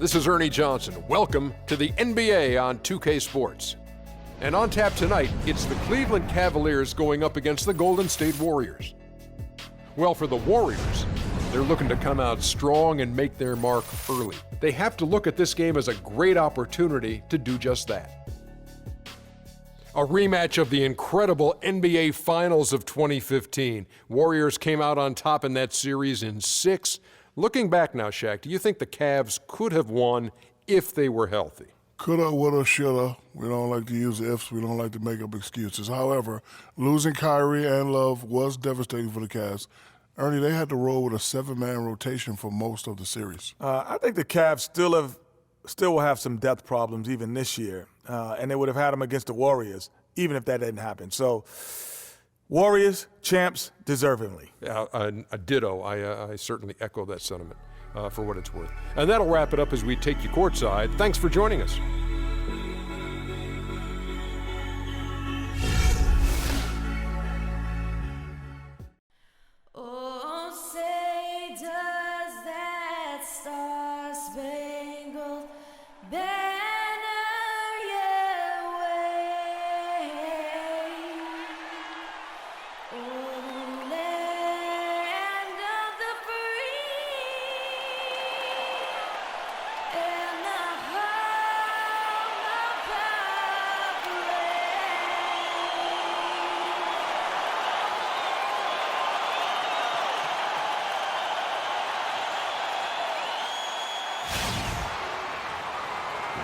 This is Ernie Johnson. Welcome to the NBA on 2K Sports. And on tap tonight, it's the Cleveland Cavaliers going up against the Golden State Warriors. Well, for the Warriors, they're looking to come out strong and make their mark early. They have to look at this game as a great opportunity to do just that. A rematch of the incredible NBA Finals of 2015. Warriors came out on top in that series in 6. Looking back now, Shaq, do you think the Cavs could have won if they were healthy? Coulda, woulda, shoulda. We don't like to use ifs. We don't like to make up excuses. However, losing Kyrie and Love was devastating for the Cavs. Ernie, they had to roll with a 7-man rotation for most of the series. I think the Cavs still will have some depth problems even this year, and they would have had them against the Warriors even if that didn't happen. So, Warriors, champs, deservingly. Yeah, a ditto. I certainly echo that sentiment for what it's worth. And that'll wrap it up as we take you courtside. Thanks for joining us.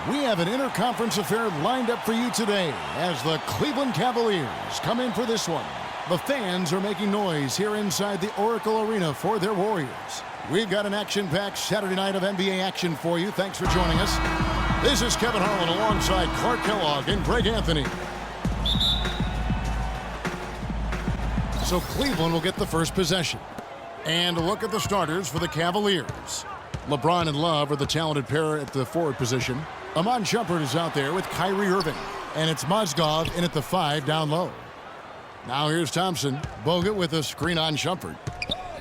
We have an interconference affair lined up for you today as the Cleveland Cavaliers come in for this one. The fans are making noise here inside the Oracle Arena for their Warriors. We've got an action-packed Saturday night of NBA action for you. Thanks for joining us. This is Kevin Harlan alongside Clark Kellogg and Greg Anthony. So Cleveland will get the first possession. And a look at the starters for the Cavaliers. LeBron and Love are the talented pair at the forward position. Iman Shumpert is out there with Kyrie Irving. And it's Mozgov in at the 5 down low. Now here's Thompson. Bogut with a screen on Shumpert.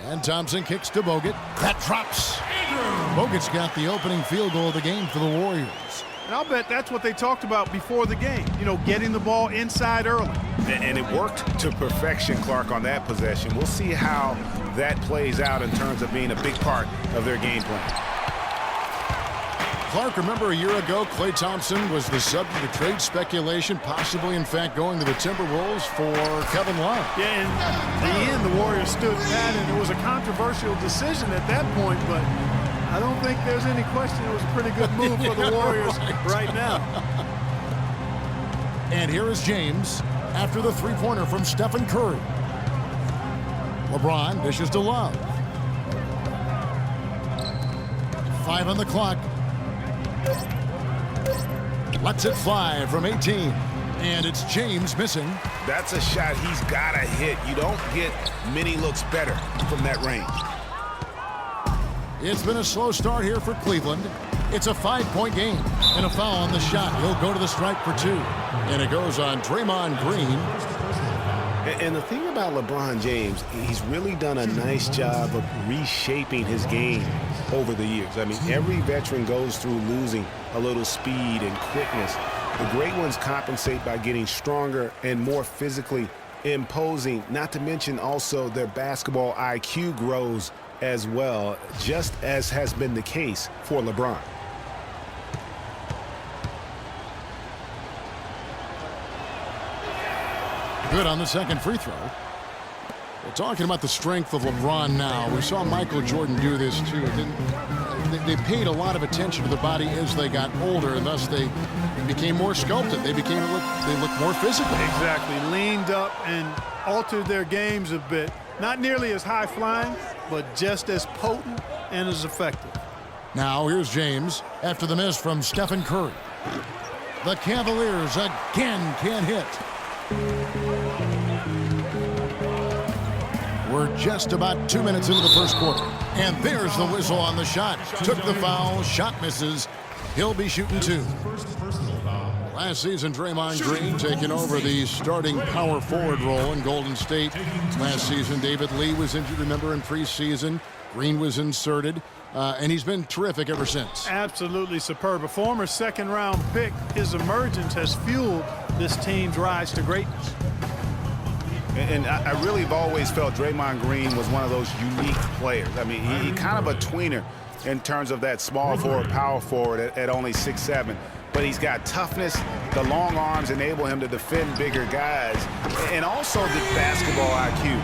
And Thompson kicks to Bogut. That drops. Bogut's got the opening field goal of the game for the Warriors. And I'll bet that's what they talked about before the game. You know, getting the ball inside early. And it worked to perfection, Clark, on that possession. We'll see how that plays out in terms of being a big part of their game plan. Clark, remember a year ago, Klay Thompson was the subject of trade speculation, possibly, in fact, going to the Timberwolves for Kevin Love. Yeah, in the end, the Warriors stood pat, and it was a controversial decision at that point, but I don't think there's any question it was a pretty good move for the Warriors right now. And here is James after the three-pointer from Stephen Curry. LeBron dishes to Love. 5 on the clock. Lets it fly from 18. And it's James missing. That's a shot he's got to hit. You don't get many looks better from that range. It's been a slow start here for Cleveland. It's a 5-point game. And a foul on the shot. He'll go to the stripe for 2. And it goes on Draymond Green. And the thing about LeBron James, he's really done a nice job of reshaping his game over the years. I mean, every veteran goes through losing a little speed and quickness. The great ones compensate by getting stronger and more physically imposing, not to mention also their basketball IQ grows as well, just as has been the case for LeBron. Good on the second free throw. We're talking about the strength of LeBron now. We saw Michael Jordan do this too. They paid a lot of attention to the body as they got older, and thus they became more sculpted. They looked more physical. Exactly. Leaned up and altered their games a bit. Not nearly as high flying, but just as potent and as effective. Now here's James after the miss from Stephen Curry. The Cavaliers again can't hit. We're just about 2 minutes into the first quarter. And there's the whistle on the shot. Took the foul, shot misses. He'll be shooting 2. Last season, Draymond Green taking over the starting power forward role in Golden State. Last season, David Lee was injured, remember, in preseason. Green was inserted. and he's been terrific ever since. Absolutely superb. A former second-round pick, his emergence has fueled this team's rise to greatness. And I really have always felt Draymond Green was one of those unique players. I mean, he kind of a tweener in terms of that small forward, power forward at only 6'7". But he's got toughness. The long arms enable him to defend bigger guys. And also the basketball IQ.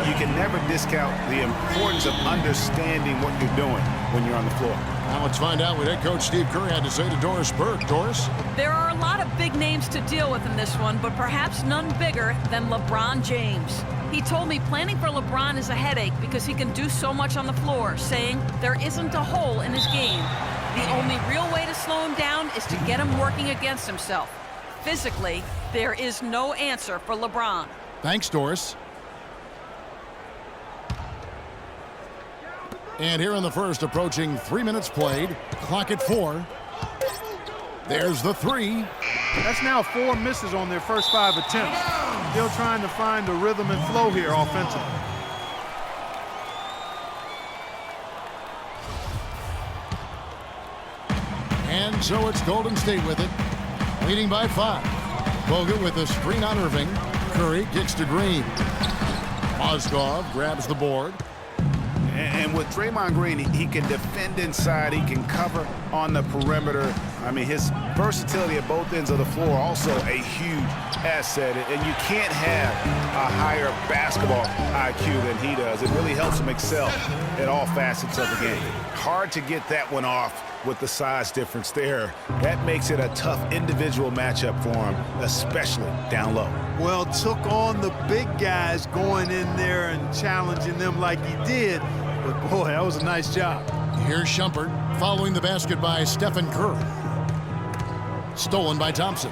You can never discount the importance of understanding what you're doing when you're on the floor. Now let's find out what head coach Steve Kerr had to say to Doris Burke. Doris? There are a lot of big names to deal with in this one, but perhaps none bigger than LeBron James. He told me planning for LeBron is a headache because he can do so much on the floor, saying there isn't a hole in his game. The only real way to slow him down is to get him working against himself. Physically, there is no answer for LeBron. Thanks, Doris. And here in the first, approaching 3 minutes played. Clock at 4. There's the three. That's now 4 misses on their first 5 attempts. Still trying to find the rhythm and flow here offensively. And so it's Golden State with it, leading by 5. Bogut with a screen on Irving. Curry kicks to Green. Mozgov grabs the board. And with Draymond Green, he can defend inside. He can cover on the perimeter. I mean, his versatility at both ends of the floor also a huge asset. And you can't have a higher basketball IQ than he does. It really helps him excel at all facets of the game. Hard to get that one off with the size difference there. That makes it a tough individual matchup for him, especially down low. Well, took on the big guys going in there and challenging them like he did. But boy, that was a nice job. Here's Shumpert following the basket by Stephen Curry. Stolen by Thompson.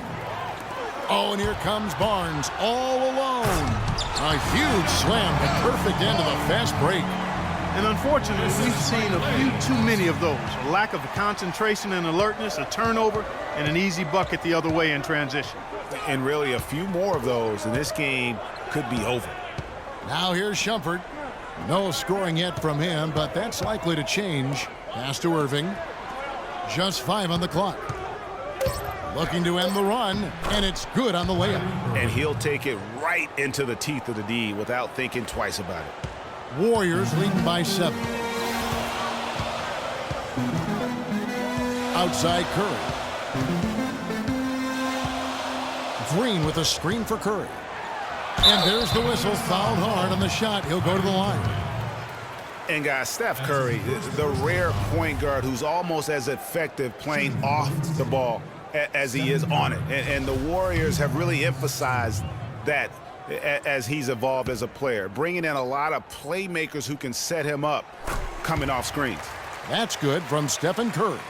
Oh, and here comes Barnes all alone. A huge slam, the perfect end of a fast break. And unfortunately, we've seen a few too many of those. A lack of concentration and alertness, a turnover, and an easy bucket the other way in transition. And really a few more of those, and this game could be over. Now here's Shumpert. No scoring yet from him, but that's likely to change. Pass to Irving. Just 5 on the clock. Looking to end the run, and it's good on the layup. And he'll take it right into the teeth of the D without thinking twice about it. Warriors leading by 7. Outside Curry. Green with a screen for Curry. And there's the whistle, fouled hard on the shot. He'll go to the line. And guys, Steph Curry, the rare point guard who's almost as effective playing off the ball as he is on it. And the Warriors have really emphasized that as he's evolved as a player, bringing in a lot of playmakers who can set him up coming off screens. That's good from Stephen Curry.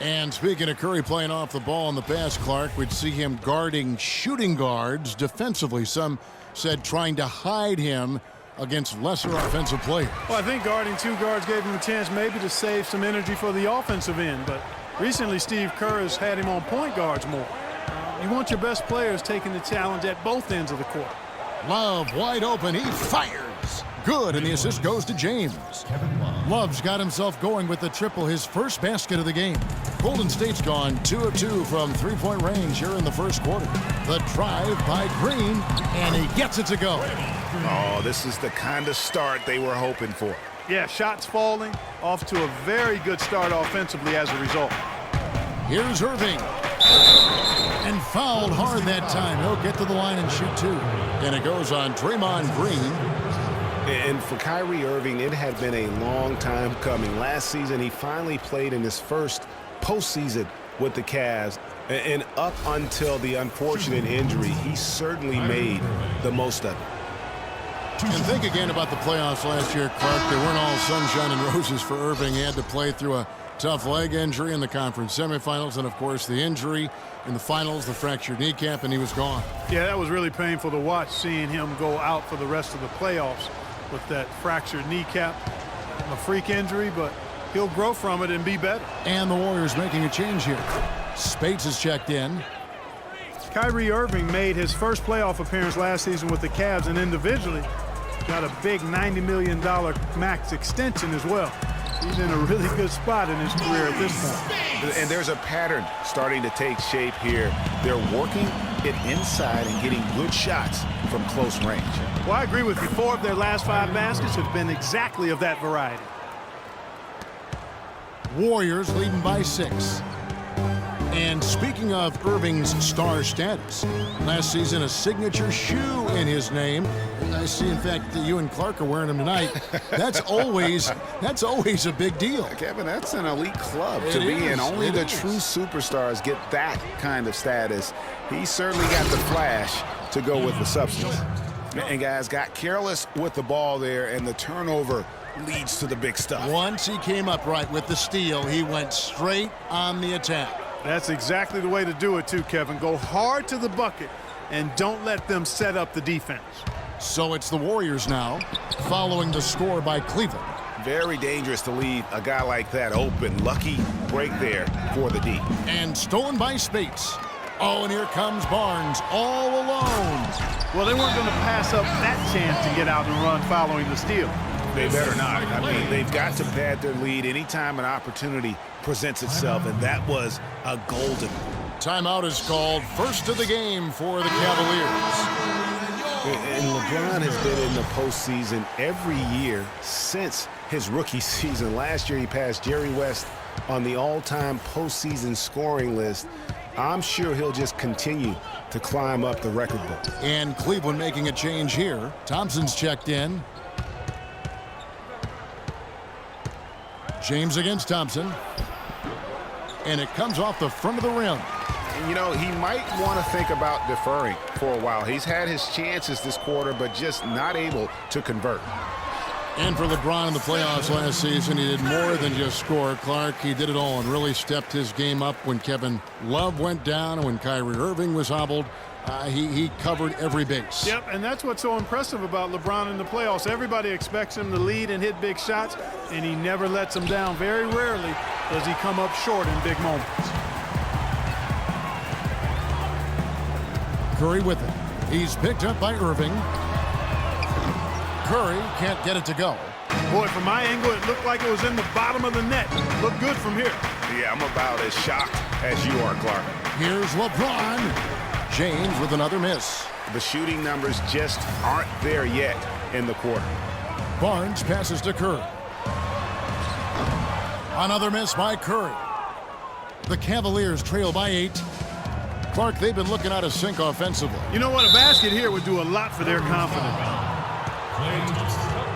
And speaking of Curry playing off the ball in the pass, Clark, we'd see him guarding shooting guards defensively. Some said trying to hide him against lesser offensive players. Well, I think guarding 2 guards gave him a chance maybe to save some energy for the offensive end. But recently, Steve Kerr has had him on point guards more. You want your best players taking the challenge at both ends of the court. Love wide open. He fires. Good, and the assist goes to James. Love's got himself going with the triple, his first basket of the game. Golden State's gone 2 of 2 from three-point range here in the first quarter. The drive by Green, and he gets it to go. Oh, this is the kind of start they were hoping for. Yeah, shots falling, off to a very good start offensively as a result. Here's Irving. And fouled hard that time. He'll get to the line and shoot 2. And it goes on Draymond Green. And for Kyrie Irving, it had been a long time coming. Last season, he finally played in his first postseason with the Cavs. And up until the unfortunate injury, he certainly made the most of it. And think again about the playoffs last year, Clark. They weren't all sunshine and roses for Irving. He had to play through a tough leg injury in the conference semifinals, and of course the injury in the finals, the fractured kneecap, and he was gone. Yeah, that was really painful to watch, seeing him go out for the rest of the playoffs with that fractured kneecap, a freak injury, but he'll grow from it and be better. And the Warriors making a change here. Spades is checked in. Kyrie Irving made his first playoff appearance last season with the Cavs, and individually got a big $90 million max extension as well. He's in a really good spot in his career at this point. And there's a pattern starting to take shape here. They're working it inside and getting good shots from close range. Well, I agree with you. 4 of their last 5 baskets have been exactly of that variety. Warriors leading by 6. And speaking of Irving's star status, last season a signature shoe in his name. I see, in fact, that you and Clark are wearing them tonight. That's always a big deal. Kevin, that's an elite club to be in. Only the true superstars get that kind of status. He certainly got the flash to go with the substance. And guys got careless with the ball there, and the turnover leads to the big stuff. Once he came up right with the steal, he went straight on the attack. That's exactly the way to do it too, Kevin. Go hard to the bucket and don't let them set up the defense. So it's the Warriors now, following the score by Cleveland. Very dangerous to leave a guy like that open. Lucky break there for the D. And stolen by Spates. Oh, and here comes Barnes all alone. Well, they weren't going to pass up that chance to get out and run following the steal. They better not. I mean, they've got to pad their lead anytime an opportunity presents itself, and that was a golden. Timeout is called. First of the game for the Cavaliers. And LeBron has been in the postseason every year since his rookie season. Last year, he passed Jerry West on the all-time postseason scoring list. I'm sure he'll just continue to climb up the record book. And Cleveland making a change here. Thompson's checked in. James against Thompson. And it comes off the front of the rim. You know, he might want to think about deferring for a while. He's had his chances this quarter, but just not able to convert. And for LeBron in the playoffs last season, he did more than just score. Clark, he did it all and really stepped his game up when Kevin Love went down and when Kyrie Irving was hobbled. He covered every base. Yep, and that's what's so impressive about LeBron in the playoffs. Everybody expects him to lead and hit big shots, and he never lets them down. Very rarely does he come up short in big moments. Curry with it. He's picked up by Irving. Curry can't get it to go. Boy, from my angle, it looked like it was in the bottom of the net. Looked good from here. Yeah, I'm about as shocked as you are, Clark. Here's LeBron. James with another miss. The shooting numbers just aren't there yet in the quarter. Barnes passes to Curry. Another miss by Curry. The Cavaliers trail by 8. Clark, they've been looking out of sync offensively. You know what? A basket here would do a lot for their confidence.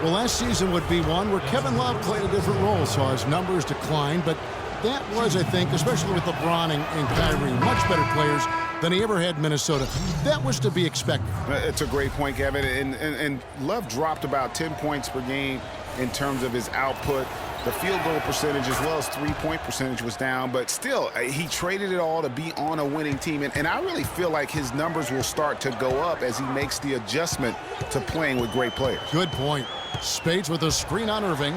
Well, last season would be one where Kevin Love played a different role, saw his numbers decline, but that was, I think, especially with LeBron and Kyrie, much better players than he ever had in Minnesota. That was to be expected. It's a great point, Kevin. And Love dropped about 10 points per game in terms of his output. The field goal percentage as well as three-point percentage was down, but still, he traded it all to be on a winning team. And I really feel like his numbers will start to go up as he makes the adjustment to playing with great players. Good point. Spates with a screen on Irving.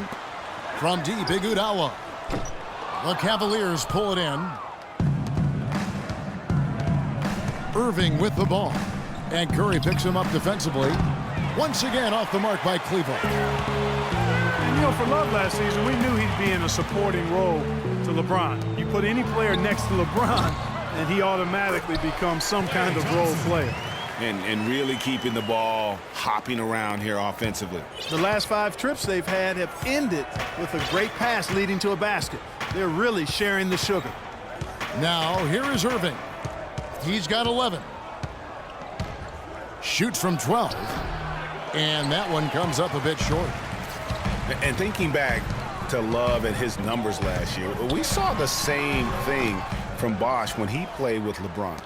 From deep, Iguodala. The Cavaliers pull it in. Irving with the ball. And Curry picks him up defensively. Once again off the mark by Cleveland. And, you know, for Love last season, we knew he'd be in a supporting role to LeBron. You put any player next to LeBron, and he automatically becomes some kind of role player. And really keeping the ball hopping around here offensively. The last 5 trips they've had have ended with a great pass leading to a basket. They're really sharing the sugar. Now, here is Irving. He's got 11. Shoots from 12. And that one comes up a bit short. And thinking back to Love and his numbers last year, we saw the same thing from Bosh when he played with LeBron.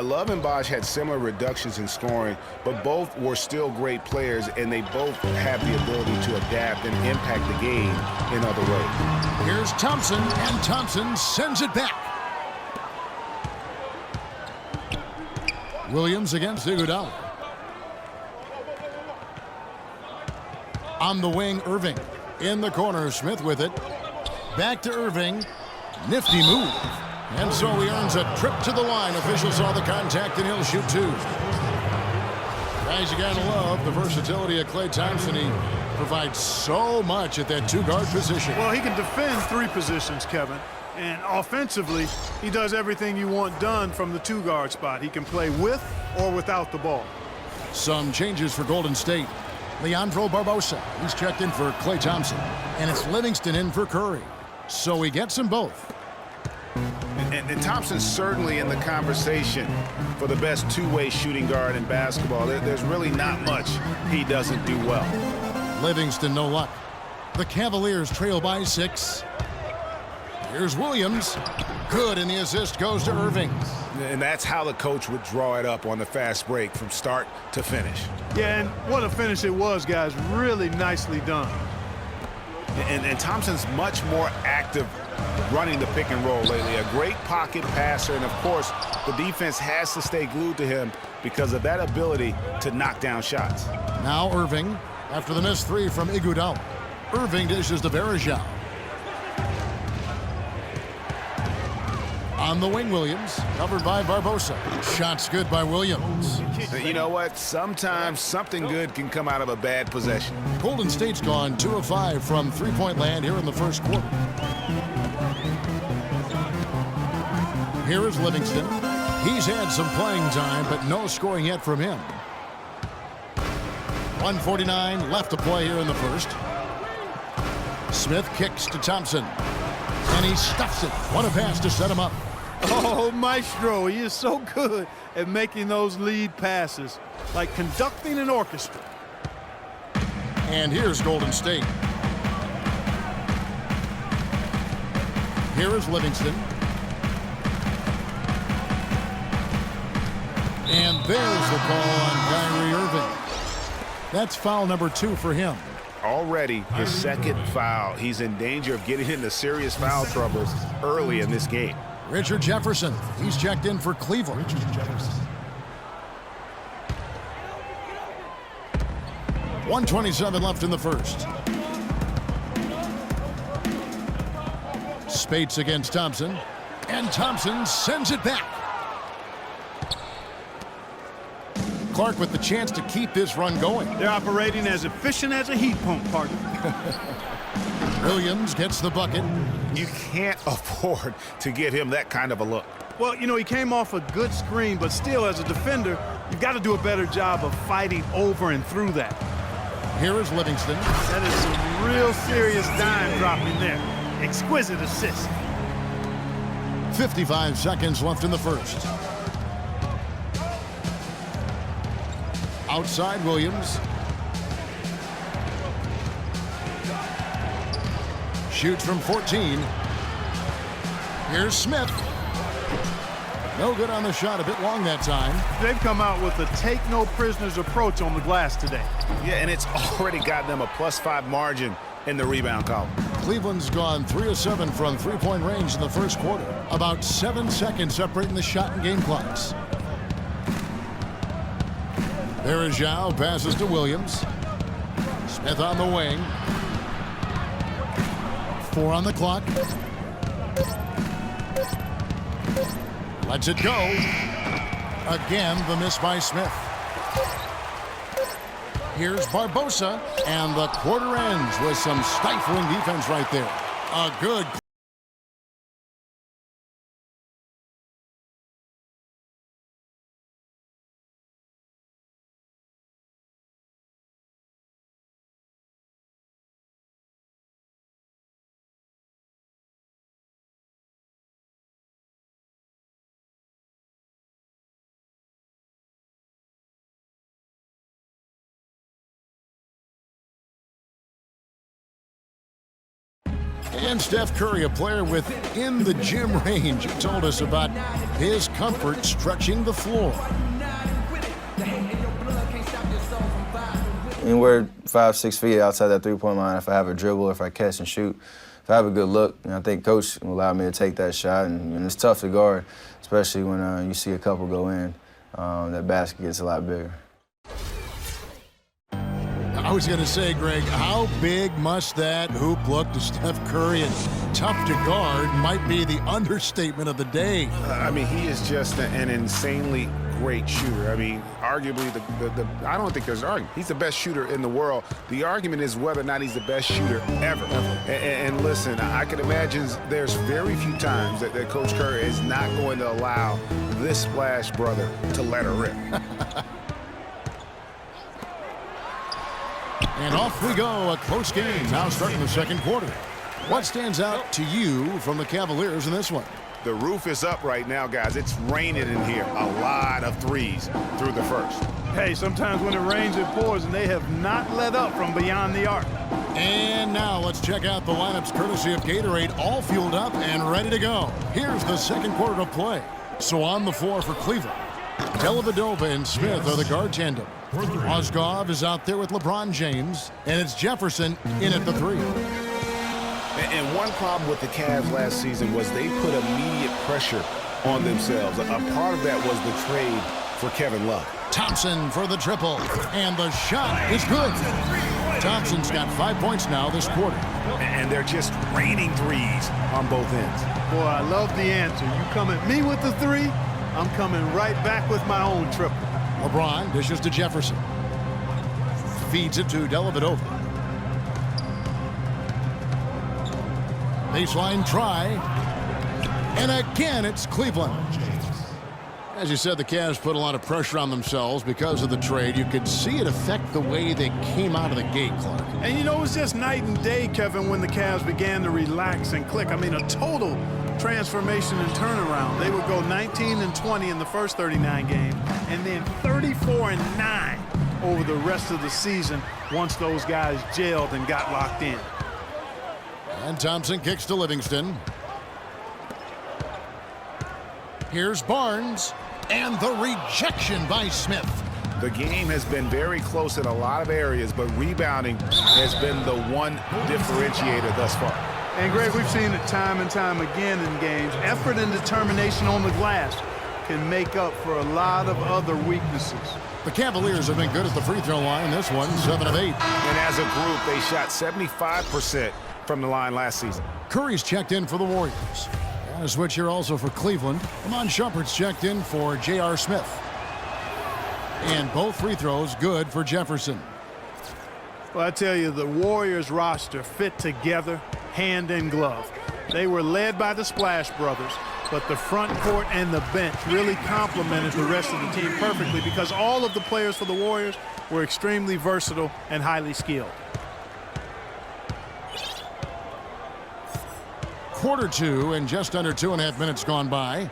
Love and Bosh had similar reductions in scoring, but both were still great players, and they both have the ability to adapt and impact the game in other ways. Here's Thompson, and Thompson sends it back. Williams against Iguodala. On the wing, Irving. In the corner, Smith with it. Back to Irving. Nifty move. And so he earns a trip to the line. Officials saw the contact, and he'll shoot 2. Guys, you gotta love the versatility of Klay Thompson. He provides so much at that two-guard position. Well, he can defend 3 positions, Kevin. And offensively, he does everything you want done from the two-guard spot. He can play with or without the ball. Some changes for Golden State. Leandro Barbosa, he's checked in for Klay Thompson. And it's Livingston in for Curry. So he gets them both. And Thompson's certainly in the conversation for the best two-way shooting guard in basketball. There's really not much he doesn't do well. Livingston, no luck. The Cavaliers trail by 6. Here's Williams. Good, and the assist goes to Irving. And that's how the coach would draw it up on the fast break from start to finish. Yeah, and what a finish it was, guys. Really nicely done. And Thompson's much more active running the pick and roll lately. A great pocket passer, and of course, the defense has to stay glued to him because of that ability to knock down shots. Now Irving, after the missed 3 from Iguodala. Irving dishes to Varejao. On the wing, Williams, covered by Barbosa. Shots good by Williams. You know what? Sometimes something good can come out of a bad possession. Golden State's gone 2 of 5 from three-point land here in the first quarter. Here is Livingston. He's had some playing time, but no scoring yet from him. 1:49 left to play here in the first. Smith kicks to Thompson, and he stuffs it. What a pass to set him up. Oh, Maestro, he is so good at making those lead passes, like conducting an orchestra. And here's Golden State. Here is Livingston. And there's the call on Kyrie Irving. That's foul number 2 for him. Already his second foul. He's in danger of getting into serious foul trouble early in this game. Richard Jefferson, he's checked in for Cleveland. 1:27 left in the first. Spates against Thompson, and Thompson sends it back. Clark with the chance to keep this run going. They're operating as efficient as a heat pump, partner. Williams gets the bucket. You can't afford to give him that kind of a look. Well, you know, he came off a good screen, but still, as a defender, you've got to do a better job of fighting over and through that. Here is Livingston. That is some real serious dime dropping there. Exquisite assist. 55 seconds left in the first. Outside Williams. Shoots from 14. Here's Smith. No good on the shot, a bit long that time. They've come out with a take-no-prisoners approach on the glass today. Yeah, and it's already got them a +5 margin in the rebound column. Cleveland's gone 3 of 7 from three-point range in the first quarter. About 7 seconds separating the shot and game clocks. There is Zhao, passes to Williams. Smith on the wing. 4 on the clock. Lets it go. Again, the miss by Smith. Here's Barbosa, and the quarter ends with some stifling defense right there. A good. And Steph Curry, a player within the gym range, told us about his comfort stretching the floor. Anywhere 5-6 feet outside that three-point line, if I have a dribble, if I catch and shoot, if I have a good look, and I think coach will allow me to take that shot. And it's tough to guard, especially when you see a couple go in. That basket gets a lot bigger. I was going to say, Greg, how big must that hoop look to Steph Curry? And tough to guard might be the understatement of the day. I mean, he is just an insanely great shooter. I mean, arguably, I don't think there's an argument. He's the best shooter in the world. The argument is whether or not he's the best shooter ever. And listen, I can imagine there's very few times that Coach Kerr is not going to allow this Splash brother to let her rip. And off we go, a close game now starting the second quarter. What stands out to you from the Cavaliers in this one? The roof is up right now, guys. It's raining in here. A lot of threes through the first. Hey, sometimes when it rains, it pours, and they have not let up from beyond the arc. And now let's check out the lineups courtesy of Gatorade, all fueled up and ready to go. Here's the second quarter of play. So on the floor for Cleveland, Dellavedova and Smith are the guard tandem. Mozgov is out there with LeBron James, and it's Jefferson in at the 3. And one problem with the Cavs last season was they put immediate pressure on themselves. A part of that was the trade for Kevin Love. Thompson for the triple, and the shot is good. Thompson's got 5 points now this quarter. And they're just raining threes on both ends. Boy, I love the answer. You come at me with the 3, I'm coming right back with my own triple. LeBron dishes to Jefferson. Feeds it to Dellavedova. Baseline try. And again, it's Cleveland. As you said, the Cavs put a lot of pressure on themselves because of the trade. You could see it affect the way they came out of the gate, Clark. And you know, it was just night and day, Kevin, when the Cavs began to relax and click. I mean, a total transformation and turnaround. They would go 19-20 in the first 39 games, and then 34-9 over the rest of the season once those guys gelled and got locked in. And Thompson kicks to Livingston. Here's Barnes, and the rejection by Smith. The game has been very close in a lot of areas, but rebounding has been the one differentiator thus far. And Greg, we've seen it time and time again in games. Effort and determination on the glass can make up for a lot of other weaknesses. The Cavaliers have been good at the free throw line. This one, 7 of 8. And as a group, they shot 75% from the line last season. Curry's checked in for the Warriors. And a switch here also for Cleveland. Amon Shumpert's checked in for J.R. Smith. And both free throws good for Jefferson. Well, I tell you, the Warriors roster fit together hand in glove. They were led by the Splash Brothers, but the front court and the bench really complemented the rest of the team perfectly because all of the players for the Warriors were extremely versatile and highly skilled. Quarter 2 and just under 2.5 minutes gone by.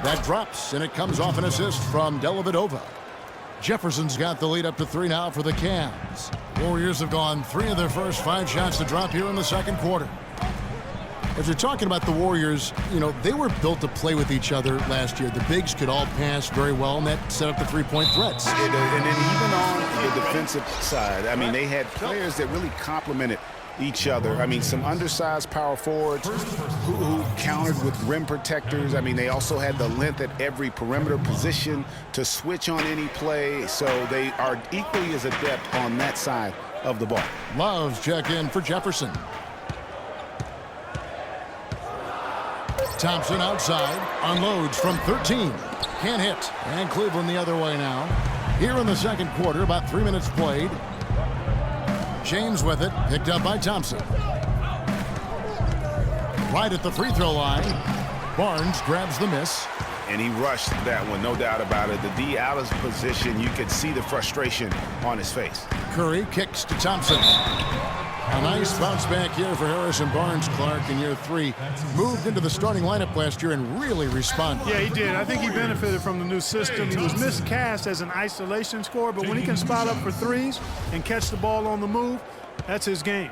That drops, and it comes off an assist from Dellavedova. Jefferson's got the lead up to 3 now for the Cavs. Warriors have gone 3 of their first 5 shots to drop here in the second quarter. As you're talking about the Warriors, you know, they were built to play with each other last year. The bigs could all pass very well, and that set up the three-point threats. And then even on the defensive side, I mean, they had players that really complemented each other. I mean, some undersized power forwards who countered with rim protectors. I mean, they also had the length at every perimeter position to switch on any play. So they are equally as adept on that side of the ball. Love's check in for Jefferson. Thompson outside, unloads from 13. Can't hit. And Cleveland the other way now. Here in the second quarter, about 3 minutes played. James with it, picked up by Thompson. Right at the free throw line. Barnes grabs the miss. And he rushed that one, no doubt about it. The D out of position, you could see the frustration on his face. Curry kicks to Thompson. A nice bounce back here for Harrison Barnes. Clark in year 3 moved into the starting lineup last year and really responded. Yeah, he did. I think he benefited from the new system. He was miscast as an isolation scorer, but when he can spot up for threes and catch the ball on the move, that's his game.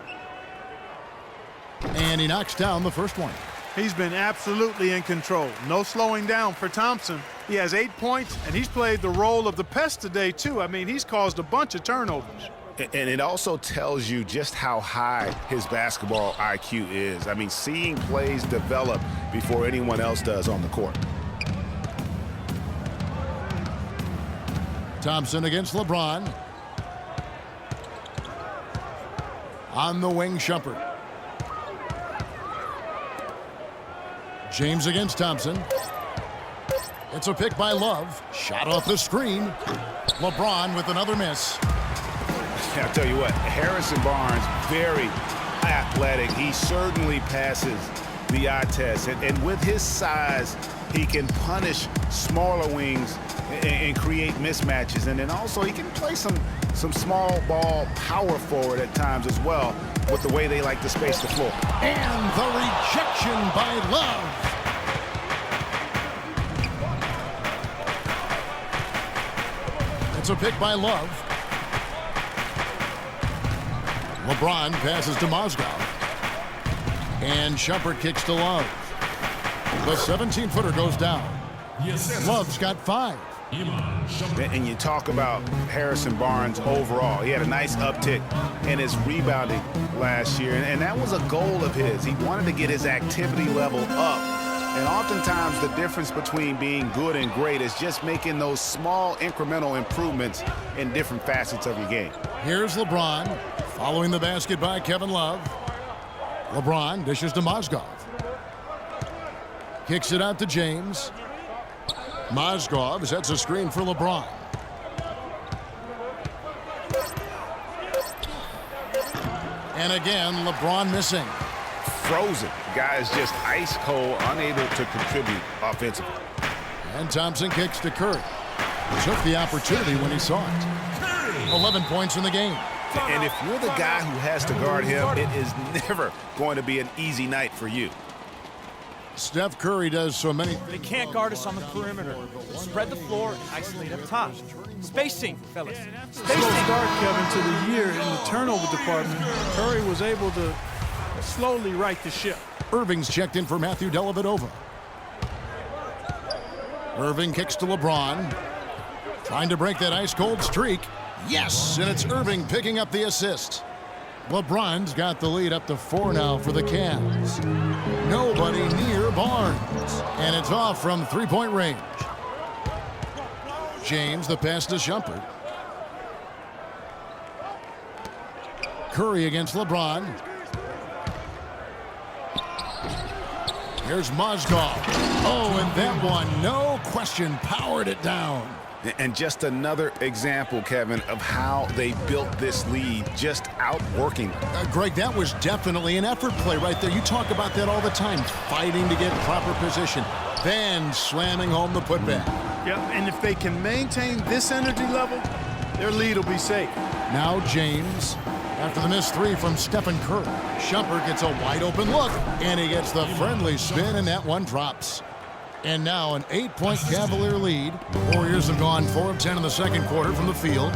And he knocks down the first one. He's been absolutely in control. No slowing down for Thompson. He has 8 points, and he's played the role of the pest today, too. I mean, he's caused a bunch of turnovers. And it also tells you just how high his basketball IQ is. I mean, seeing plays develop before anyone else does on the court. Thompson against LeBron. On the wing, Shumpert. James against Thompson. It's a pick by Love. Shot off the screen. LeBron with another miss. I'll tell you what, Harrison Barnes, very athletic. He certainly passes the eye test. And with his size, he can punish smaller wings and create mismatches. And then also he can play some small ball power forward at times as well with the way they like to space the floor. And the rejection by Love. It's a pick by Love. LeBron passes to Mozgov. And Shumpert kicks to Love. The 17-footer goes down. Love's got 5. And you talk about Harrison Barnes overall. He had a nice uptick in his rebounding last year, and that was a goal of his. He wanted to get his activity level up. And oftentimes the difference between being good and great is just making those small incremental improvements in different facets of your game. Here's LeBron following the basket by Kevin Love. LeBron dishes to Mozgov. Kicks it out to James. Mozgov sets a screen for LeBron. And again, LeBron missing. Frozen. Guys just ice cold, unable to contribute offensively. And Thompson kicks to Curry. Took the opportunity when he saw it. 11 points in the game. And if you're the guy who has to guard him, it is never going to be an easy night for you. Steph Curry does so many. They can't guard us on the perimeter. Spread the floor and isolate up top. Spacing, fellas. Slow start, Kevin, to the year in the turnover department. Curry was able to slowly right the ship. Irving's checked in for Matthew Dellavedova. Irving kicks to LeBron. Trying to break that ice-cold streak. Yes, and it's Irving picking up the assist. LeBron's got the lead up to 4 now for the Cavs. Nobody near Barnes. And it's off from three-point range. James, the pass to Shumpert. Curry against LeBron. Here's Mozgov. Oh, and that one, no question, powered it down. And just another example, Kevin, of how they built this lead, just outworking. Greg, that was definitely an effort play right there. You talk about that all the time, fighting to get proper position, then slamming home the putback. Yep, and if they can maintain this energy level, their lead will be safe. Now James, after the missed 3 from Stephen Curry. Shumpert gets a wide open look, and he gets the friendly spin, and that one drops. And now an 8-point Cavalier lead. Warriors have gone 4 of 10 in the second quarter from the field.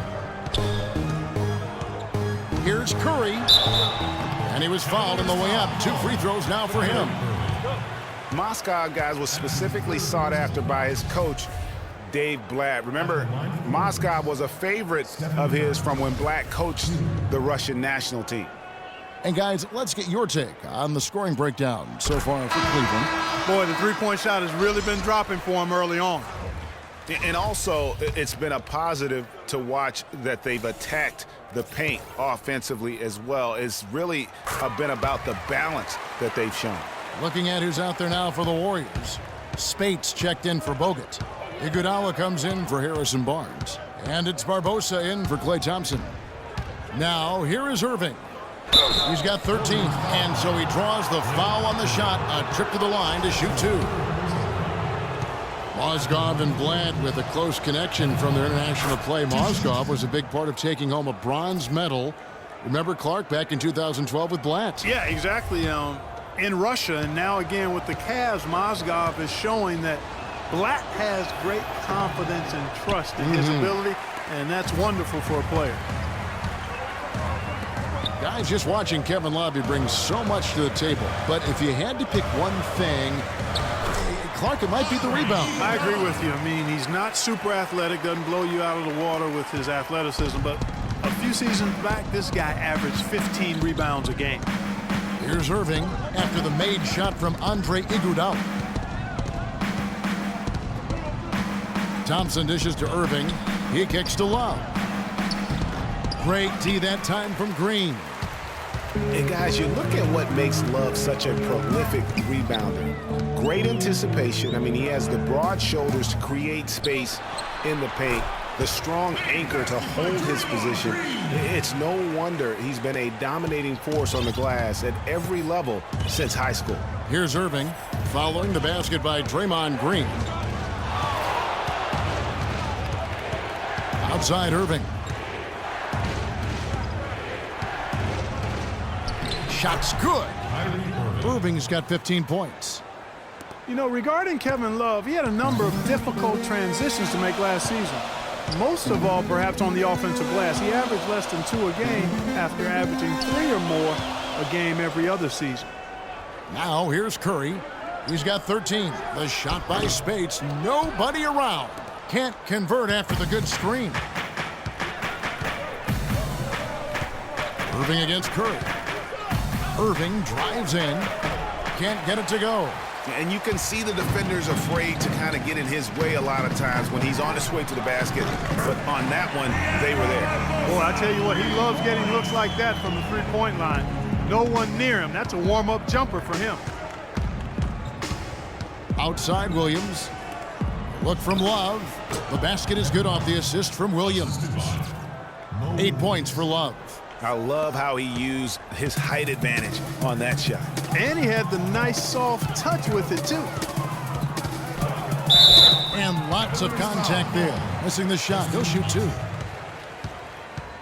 Here's Curry. And he was fouled on the way up. 2 free throws now for him. Mozgov, guys, was specifically sought after by his coach, Dave Blatt. Remember, Mozgov was a favorite of his from when Blatt coached the Russian national team. And guys, let's get your take on the scoring breakdown so far for Cleveland. Boy, the three-point shot has really been dropping for him early on. And also, it's been a positive to watch that they've attacked the paint offensively as well. It's really been about the balance that they've shown. Looking at who's out there now for the Warriors. Spates checked in for Bogut. Iguodala comes in for Harrison Barnes. And it's Barbosa in for Klay Thompson. Now, here is Irving. He's got 13th, and so he draws the foul on the shot. A trip to the line to shoot 2. Mozgov and Blatt with a close connection from their international play. Mozgov was a big part of taking home a bronze medal. Remember Clark back in 2012 with Blatt? Yeah, exactly. In Russia, and now again with the Cavs, Mozgov is showing that Blatt has great confidence and trust in his ability, and that's wonderful for a player. Guys, just watching Kevin Love, he brings so much to the table. But if you had to pick one thing, Clark, it might be the rebound. I agree with you. I mean, he's not super athletic, doesn't blow you out of the water with his athleticism, but a few seasons back, this guy averaged 15 rebounds a game. Here's Irving after the made shot from Andre Iguodala. Thompson dishes to Irving. He kicks to Love. Great D that time from Green. And guys, you look at what makes Love such a prolific rebounder. Great anticipation. I mean, he has the broad shoulders to create space in the paint, the strong anchor to hold his position. It's no wonder he's been a dominating force on the glass at every level since high school. Here's Irving, following the basket by Draymond Green. Outside Irving. Shot's good. Irving's got 15 points. You know, regarding Kevin Love, he had a number of difficult transitions to make last season. Most of all, perhaps on the offensive glass. He averaged less than 2 a game after averaging 3 or more a game every other season. Now here's Curry. He's got 13. The shot by Spates. Nobody around. Can't convert after the good screen. Irving against Curry. Irving drives in. Can't get it to go. And you can see the defenders afraid to kind of get in his way a lot of times when he's on his way to the basket. But on that one, they were there. Boy, I tell you what, he loves getting looks like that from the three-point line. No one near him. That's a warm-up jumper for him. Outside Williams. Look from Love. The basket is good off the assist from Williams. 8 points for Love. I love how he used his height advantage on that shot. And he had the nice soft touch with it, too. And lots of contact there. Missing the shot. He'll shoot 2.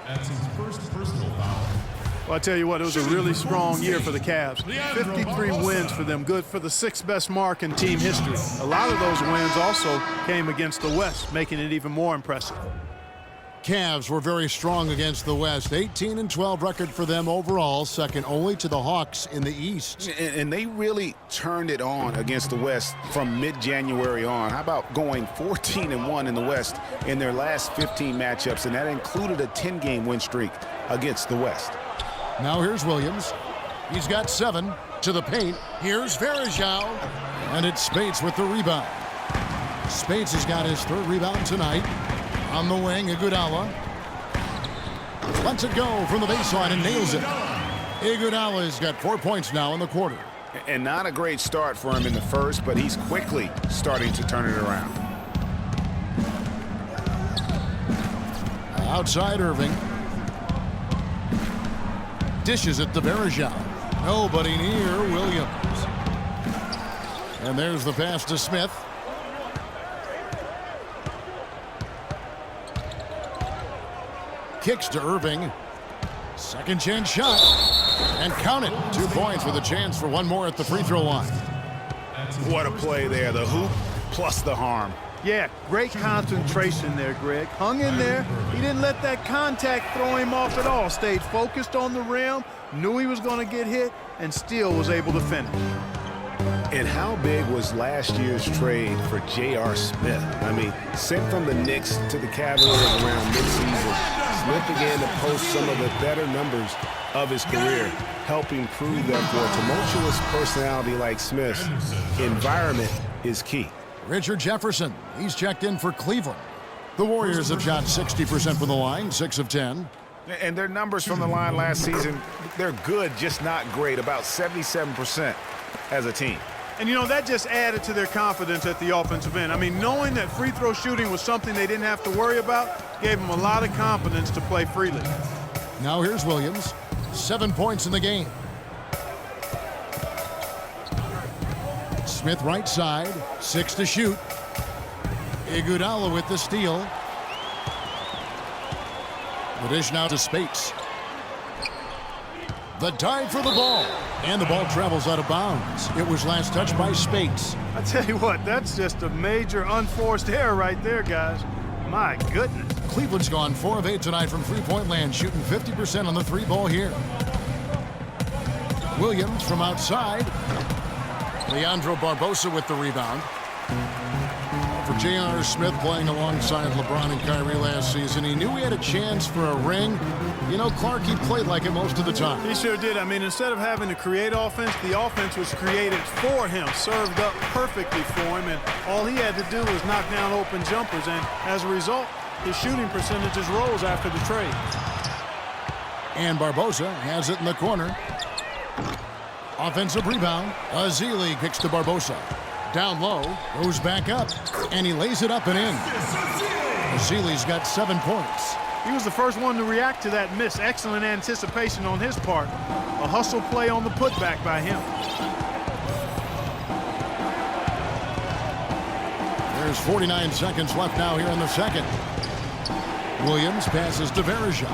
That's his first personal foul. Well, I tell you what, it was a really strong year for the Cavs. 53 wins for them, good for the 6th best mark in team history. A lot of those wins also came against the West, making it even more impressive. Cavs were very strong against the West. 18-12 record for them overall, second only to the Hawks in the East. And they really turned it on against the West from mid-January on. How about going 14-1 in the West in their last 15 matchups, and that included a 10-game win streak against the West. Now here's Williams. He's got 7 to the paint. Here's Varejao. And it's Spates with the rebound. Spates has got his 3rd rebound tonight. On the wing, Iguodala. Lets it go from the baseline and nails it. Iguodala's got 4 points now in the quarter. And not a great start for him in the first, but he's quickly starting to turn it around. Outside Irving. Dishes it to Varejao. Nobody near Williams. And there's the pass to Smith. Kicks to Irving. Second chance shot. And count it. 2 points with a chance for one more at the free throw line. What a play there. The hoop plus the harm. Yeah, great concentration there, Greg. Hung in there. He didn't let that contact throw him off at all. Stayed focused on the rim, knew he was going to get hit, and still was able to finish. And how big was last year's trade for J.R. Smith? I mean, sent from the Knicks to the Cavaliers around midseason. Smith began to post some of the better numbers of his career, helping prove that for a tumultuous personality like Smith's, environment is key. Richard Jefferson, he's checked in for Cleveland. The Warriors have shot 60% from the line, 6 of 10. And their numbers from the line last season, they're good, just not great, about 77% as a team. And, you know, that just added to their confidence at the offensive end. I mean, knowing that free throw shooting was something they didn't have to worry about gave them a lot of confidence to play freely. Now here's Williams. 7 points in the game. Smith right side. 6 to shoot. Iguodala with the steal. The dish now to Spates. The dive for the ball. And the ball travels out of bounds. It was last touched by Spates. I tell you what, that's just a major unforced error right there, guys. My goodness. Cleveland's gone 4 of 8 tonight from three-point land, shooting 50% on the 3-ball here. Williams from outside. Leandro Barbosa with the rebound. For J.R. Smith playing alongside LeBron and Kyrie last season, he knew he had a chance for a ring. You know, Clark, he played like it most of the time. He sure did. I mean, instead of having to create offense, the offense was created for him, served up perfectly for him, and all he had to do was knock down open jumpers, and as a result, his shooting percentages rose after the trade. And Barbosa has it in the corner. Offensive rebound. Azili kicks to Barbosa. Down low, goes back up, and he lays it up and in. Azili's got 7 points. He was the first one to react to that miss. Excellent anticipation on his part. A hustle play on the putback by him. There's 49 seconds left now here in the second. Williams passes to Verejao.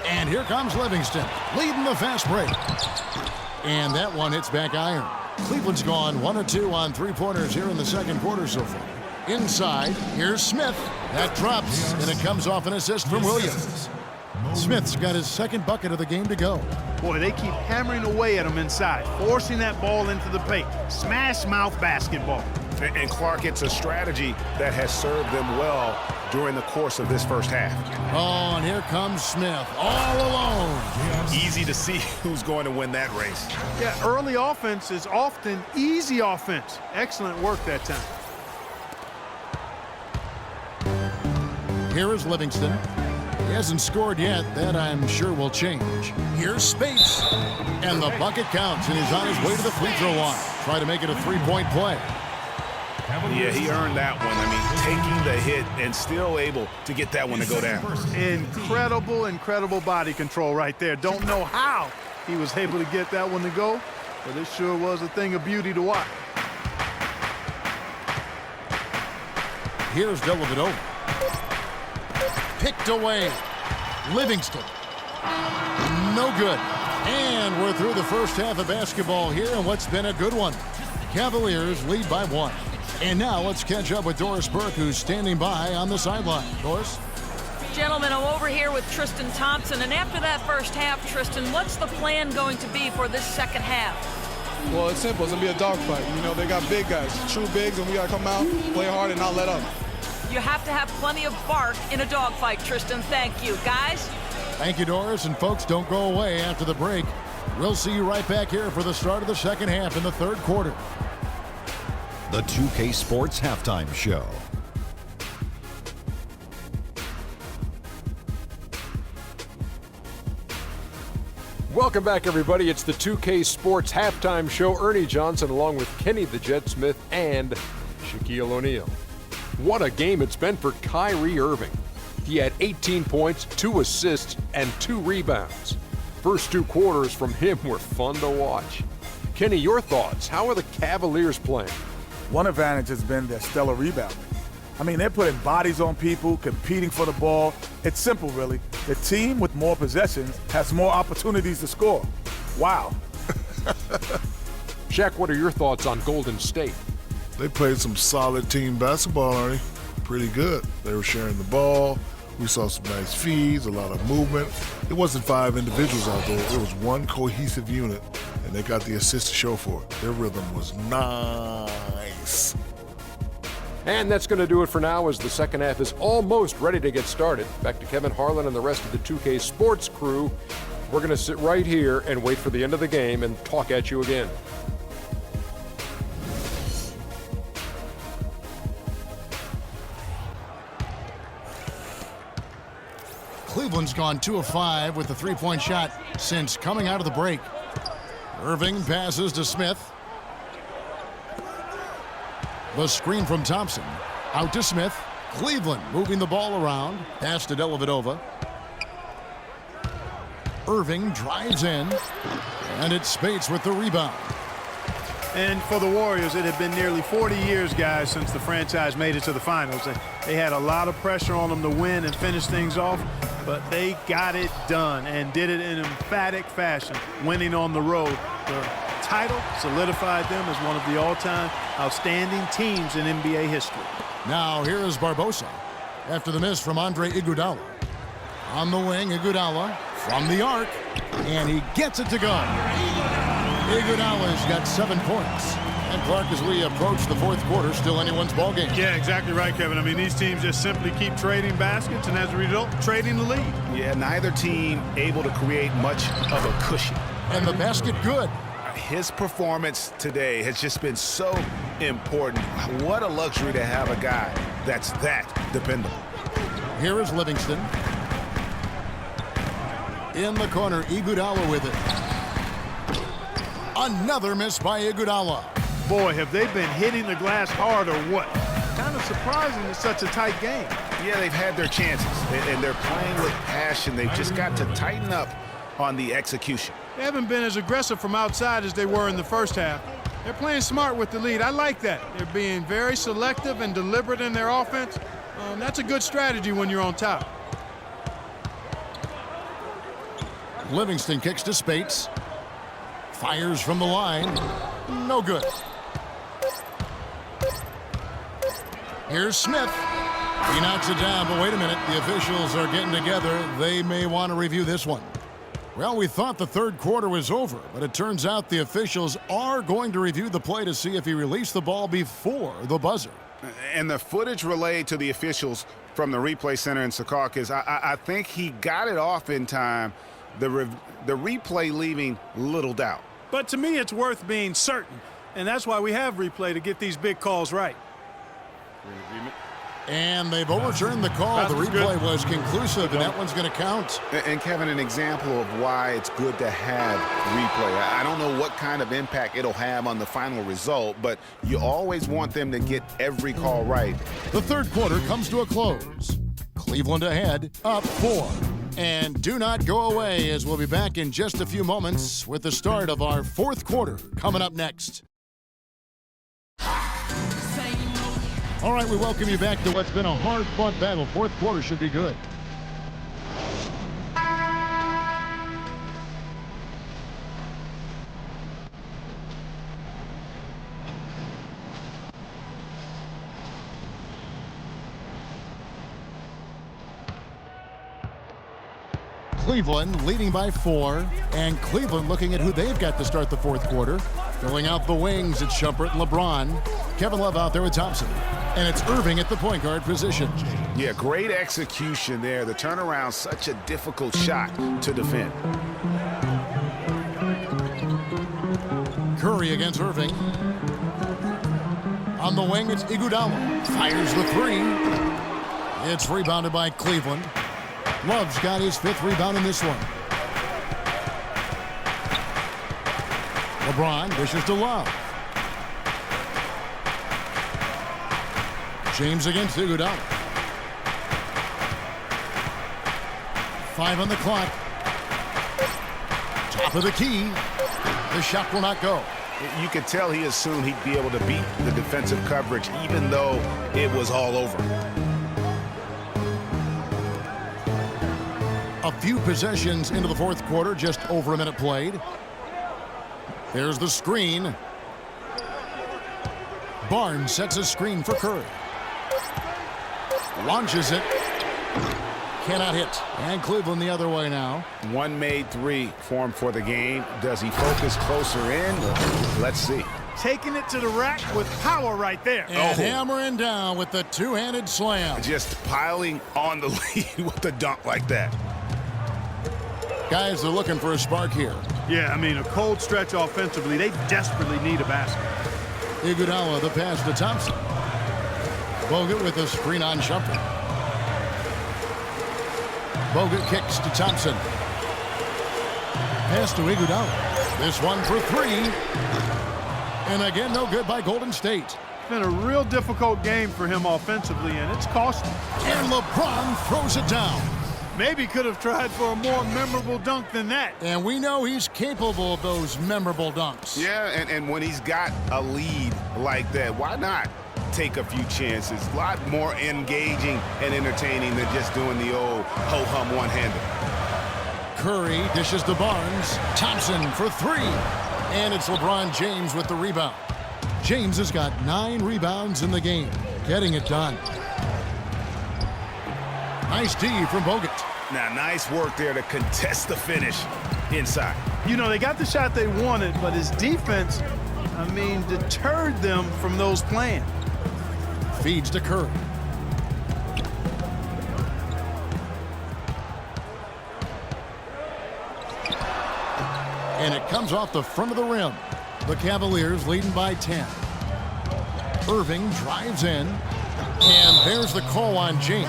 And here comes Livingston, leading the fast break. And that one hits back iron. Cleveland's gone 1 of 2 on three-pointers here in the second quarter so far. Inside, here's Smith. That drops, and it comes off an assist from Williams. Smith's got his second bucket of the game to go. Boy, they keep hammering away at him inside, forcing that ball into the paint. Smash mouth basketball. And Clark, it's a strategy that has served them well during the course of this first half. Oh, and here comes Smith, all alone. Easy to see who's going to win that race. Yeah, early offense is often easy offense. Excellent work that time. Here is Livingston. He hasn't scored yet. That, I'm sure, will change. Here's Spates. And the bucket counts, and he's on his way to the free throw line. Try to make it a three-point play. Yeah, he earned that one. I mean, taking the hit and still able to get that one to go down. Incredible body control right there. Don't know how he was able to get that one to go, but it sure was a thing of beauty to watch. Here's Dellavedova. Picked away. Livingston. No good. And we're through the first half of basketball here in what's been a good one. Cavaliers lead by 1. And now let's catch up with Doris Burke, who's standing by on the sideline. Doris? Gentlemen, I'm over here with Tristan Thompson. And after that first half, Tristan, what's the plan going to be for this second half? Well, it's simple. It's going to be a dogfight. You know, they got big guys, true bigs, and we got to come out, play hard, and not let up. You have to have plenty of bark in a dogfight, Tristan. Thank you. Guys? Thank you, Doris. And folks, don't go away after the break. We'll see you right back here for the start of the second half in the third quarter. The 2K Sports Halftime Show. Welcome back, everybody. It's the 2K Sports Halftime Show. Ernie Johnson along with Kenny the Jet Smith and Shaquille O'Neal. What a game it's been for Kyrie Irving. He had 18 points, 2 assists, and 2 rebounds. First 2 quarters from him were fun to watch. Kenny, your thoughts? How are the Cavaliers playing? One advantage has been their stellar rebounding. I mean, they're putting bodies on people, competing for the ball. It's simple, really. The team with more possessions has more opportunities to score. Wow. Shaq, what are your thoughts on Golden State? They played some solid team basketball, Ernie. Pretty good. They were sharing the ball. We saw some nice feeds, a lot of movement. It wasn't 5 individuals out there. It was one cohesive unit, and they got the assist to show for it. Their rhythm was nice. And that's going to do it for now as the second half is almost ready to get started. Back to Kevin Harlan and the rest of the 2K Sports crew. We're going to sit right here and wait for the end of the game and talk at you again. Cleveland's gone 2 of 5 with the three-point shot since coming out of the break. Irving passes to Smith. The screen from Thompson. Out to Smith. Cleveland moving the ball around. Pass to Dellavedova. Irving drives in. And it's Spates with the rebound. And for the Warriors, it had been nearly 40 years, guys, since the franchise made it to the finals. They had a lot of pressure on them to win and finish things off, but they got it done and did it in emphatic fashion, winning on the road. The title solidified them as one of the all-time outstanding teams in NBA history. Now here is Barbosa after the miss from Andre Iguodala. On the wing, Iguodala from the arc, and he gets it to go. Iguodala's got 7 points. And Clark, as we approach the fourth quarter, still anyone's ball game. Yeah, exactly right, Kevin. I mean, these teams just simply keep trading baskets, and as a result, trading the lead. Yeah, neither team able to create much of a cushion. And the basket good. His performance today has just been so important. What a luxury to have a guy that's that dependable. Here is Livingston. In the corner, Iguodala with it. Another miss by Iguodala. Boy, have they been hitting the glass hard or what? Kind of surprising it's such a tight game. Yeah, they've had their chances, and they're playing with passion. They've just got to tighten up on the execution. They haven't been as aggressive from outside as they were in the first half. They're playing smart with the lead. I like that. They're being very selective and deliberate in their offense. That's a good strategy when you're on top. Livingston kicks to Spates. Fires from the line. No good. Here's Smith. He knocks it down, but wait a minute. The officials are getting together. They may want to review this one. Well, we thought the third quarter was over, but it turns out the officials are going to review the play to see if he released the ball before the buzzer. And the footage relayed to the officials from the replay center in Secaucus, I think he got it off in time. The replay leaving little doubt. But to me, it's worth being certain, and that's why we have replay to get these big calls right. And they've overturned the call. The replay was conclusive, and that one's going to count. And, Kevin, an example of why it's good to have replay. I don't know what kind of impact it'll have on the final result, but you always want them to get every call right. The third quarter comes to a close. Cleveland ahead, up 4. And do not go away, as we'll be back in just a few moments with the start of our fourth quarter coming up next. All right, we welcome you back to what's been a hard-fought battle. Fourth quarter should be good. Cleveland leading by 4, and Cleveland looking at who they've got to start the fourth quarter. Filling out the wings, it's Shumpert and LeBron. Kevin Love out there with Thompson. And it's Irving at the point guard position. Yeah, great execution there. The turnaround, such a difficult shot to defend. Curry against Irving. On the wing, it's Iguodala. Fires the 3. It's rebounded by Cleveland. Love's got his 5th rebound in this one. LeBron dishes to Love. James against Iguodala. 5 on the clock. Top of the key. The shot will not go. You could tell he assumed he'd be able to beat the defensive coverage even though it was all over. A few possessions into the fourth quarter, just over a minute played. There's the screen. Barnes sets a screen for Curry. Launches it. Cannot hit. And Cleveland the other way now. One made 3 for him for the game. Does he focus closer in? Let's see. Taking it to the rack with power right there. And hammering down with the two-handed slam. Just piling on the lead with a dunk like that. Guys are looking for a spark here. Yeah, I mean, a cold stretch offensively. They desperately need a basket. Iguodala, the pass to Thompson. Bogut with a screen on Shumpert. Bogut kicks to Thompson. Pass to Iguodala. This one for 3. And again, no good by Golden State. It's been a real difficult game for him offensively, and it's cost him. And LeBron throws it down. Maybe could have tried for a more memorable dunk than that. And we know he's capable of those memorable dunks. Yeah, and when he's got a lead like that, why not take a few chances? A lot more engaging and entertaining than just doing the old ho-hum one-hander. Curry dishes to Barnes. Thompson for 3. And it's LeBron James with the rebound. James has got 9 rebounds in the game, getting it done. Nice D from Bogut. Now, nice work there to contest the finish inside. You know, they got the shot they wanted, but his defense, I mean, deterred them from those plans. Feeds to Curry. And it comes off the front of the rim. The Cavaliers leading by 10. Irving drives in. And there's the call on James.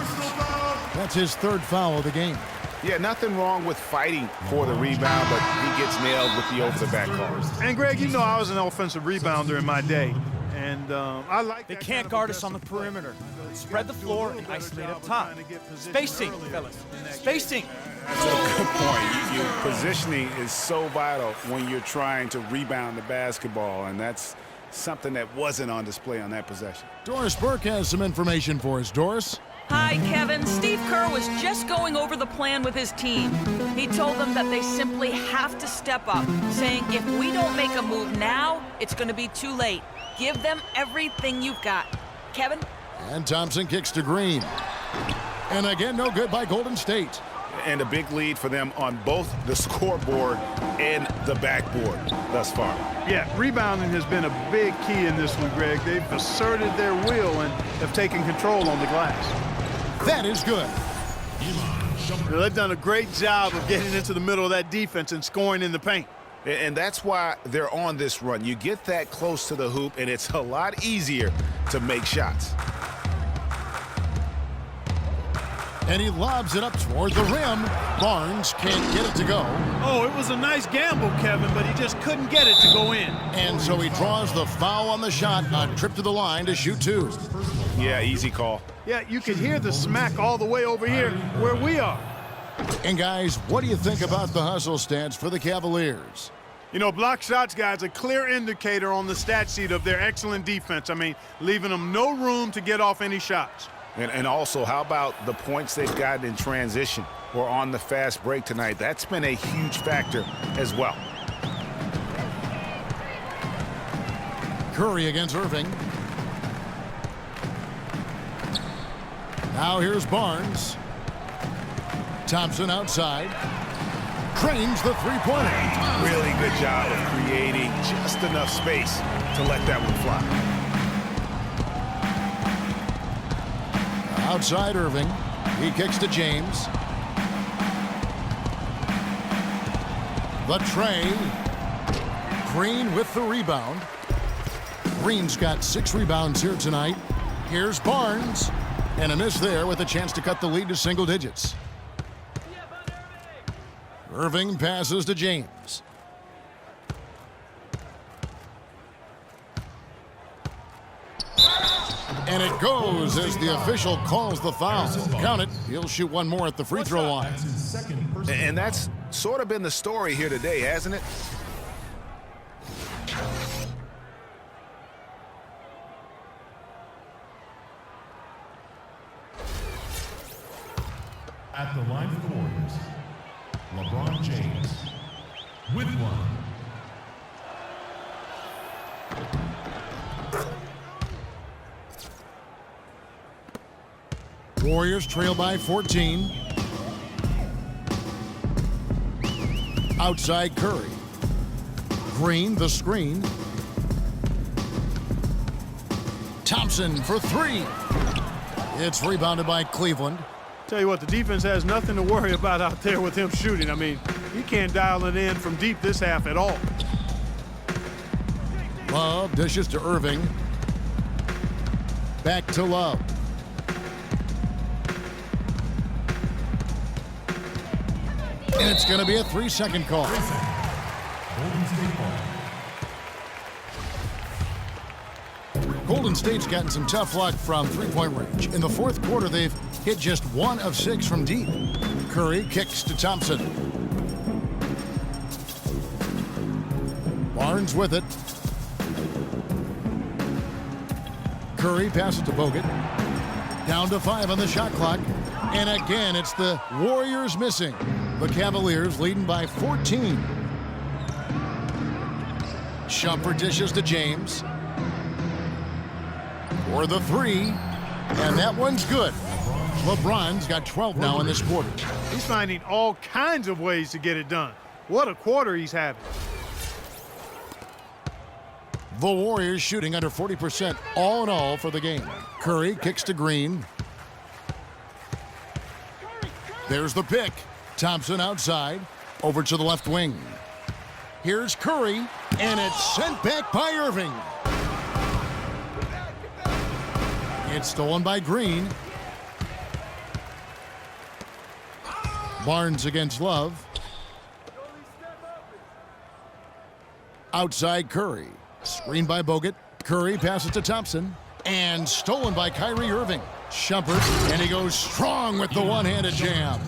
That's his 3rd foul of the game. Yeah, nothing wrong with fighting for the rebound, but he gets nailed with the over-the-back call. And, Greg, you know I was an offensive rebounder in my day. And I like They can't guard us on the perimeter. Spread the floor and isolate up top. Spacing, fellas. Spacing. That's a good point. Your positioning is so vital when you're trying to rebound the basketball, and that's something that wasn't on display on that possession. Doris Burke has some information for us. Doris? Hi, Kevin. Steve Kerr was just going over the plan with his team. He told them that they simply have to step up, saying if we don't make a move now, it's going to be too late. Give them everything you've got. Kevin? And Thompson kicks to Green. And again, no good by Golden State. And a big lead for them on both the scoreboard and the backboard thus far. Yeah, rebounding has been a big key in this one, Greg. They've asserted their will and have taken control on the glass. That is good. Well, they've done a great job of getting into the middle of that defense and scoring in the paint. And that's why they're on this run. You get that close to the hoop, and it's a lot easier to make shots. And he lobs it up toward the rim. Barnes can't get it to go. Oh, it was a nice gamble, Kevin, but he just couldn't get it to go in. And so he draws the foul on the shot, a trip to the line to shoot two. Yeah, easy call. Yeah, you could hear the smack all the way over here where we are. And guys, what do you think about the hustle stats for the Cavaliers? You know, block shots, guys, a clear indicator on the stat sheet of their excellent defense. I mean, leaving them no room to get off any shots. And also, how about the points they've gotten in transition or on the fast break tonight? That's been a huge factor as well. Curry against Irving. Now here's Barnes. Thompson outside. Trains the three-pointer. Really good job of creating just enough space to let that one fly. Outside Irving. He kicks to James. The tray. Green with the rebound. Green's got 6 rebounds here tonight. Here's Barnes. And a miss there with a chance to cut the lead to single digits. Irving passes to James. And it goes as the official calls the foul. Count it. He'll shoot one more at the free throw line. And that's sort of been the story here today, hasn't it? At the line for the Warriors, LeBron James with one. Warriors trail by 14. Outside Curry. Green, the screen. Thompson for 3. It's rebounded by Cleveland. Tell you what, the defense has nothing to worry about out there with him shooting. I mean, he can't dial it in from deep this half at all. Love dishes to Irving. Back to Love. And it's going to be a 3-second call. Golden State's gotten some tough luck from three-point range. In the fourth quarter, they've hit just 1 of 6 from deep. Curry kicks to Thompson. Barnes with it. Curry passes to Bogut. Down to 5 on the shot clock. And again, it's the Warriors missing. The Cavaliers leading by 14. Shumpert dishes to James. For the 3. And that one's good. LeBron's got 12 now in this quarter. He's finding all kinds of ways to get it done. What a quarter he's having. The Warriors shooting under 40% all in all for the game. Curry kicks to Green. There's the pick. Thompson outside. Over to the left wing. Here's Curry. And it's sent back by Irving. It's stolen by Green. Barnes against Love. Outside Curry. Screen by Bogut. Curry passes to Thompson. And stolen by Kyrie Irving. Shumpert, and he goes strong with the one-handed jam.